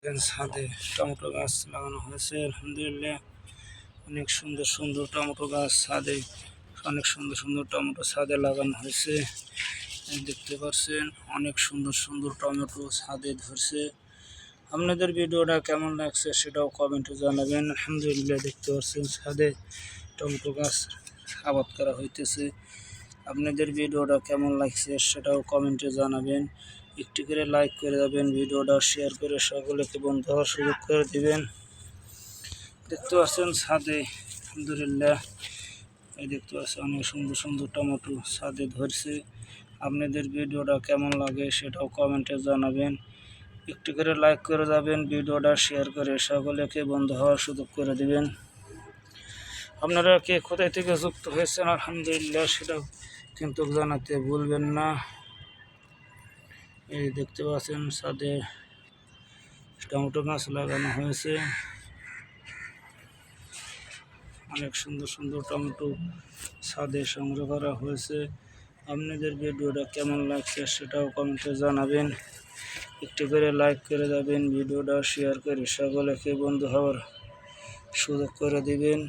ছাদে টমেটো গাছ লাগানো হয়েছে। আলহামদুলিল্লাহ, অনেক সুন্দর সুন্দর টমেটো গাছ ছাদে, অনেক সুন্দর সুন্দর টমেটো ছাদে লাগানো হয়েছে। দেখতে পাচ্ছেন অনেক সুন্দর সুন্দর টমেটো ছাদে ধরছে। আপনাদের ভিডিওটা কেমন লাগছে সেটাও কমেন্টে জানাবেন। আলহামদুলিল্লাহ, দেখতে পাচ্ছেন ছাদে টমেটো গাছ আবাদ করা হইতেছে। আপনাদের ভিডিওটা কেমন লাগছে সেটাও কমেন্টে জানাবেন। একটি করে লাইক করে দেবেন, ভিডিওটা শেয়ার করে সকলকে বন্ধু হওয়ার সুযোগ করে দিবেন। দেখতে পাচ্ছেন ছাদে আলহামদুলিল্লাহ, এই দেখতে পাচ্ছেন অনেক সুন্দর সুন্দর টমেটো ছাদে ধরছে। আপনাদের ভিডিওটা কেমন লাগে সেটাও কমেন্টে জানাবেন। একটি করে লাইক করে যাবেন, ভিডিওটা শেয়ার করে সকলকে বন্ধু হওয়ার সুযোগ করে দিবেন। আপনারা কে কোথায় থেকে যুক্ত হয়েছেন আলহামদুলিল্লাহ সেটাও কিন্তু জানাতে ভুলবেন না। এই দেখতে পাচ্ছেন ছাদে টমেটো গাছ লাগানো হয়েছে। অনেক সুন্দর সুন্দর টমেটো ছাদে সংগ্রহ করা হয়েছে। আপনাদের ভিডিওটা কেমন লাগছে সেটাও কমেন্টে জানাবেন। একটি করে লাইক করে যাবেন, ভিডিওটা শেয়ার করে সকলকে বন্ধু হওয়ার সুযোগ করে দিবেন।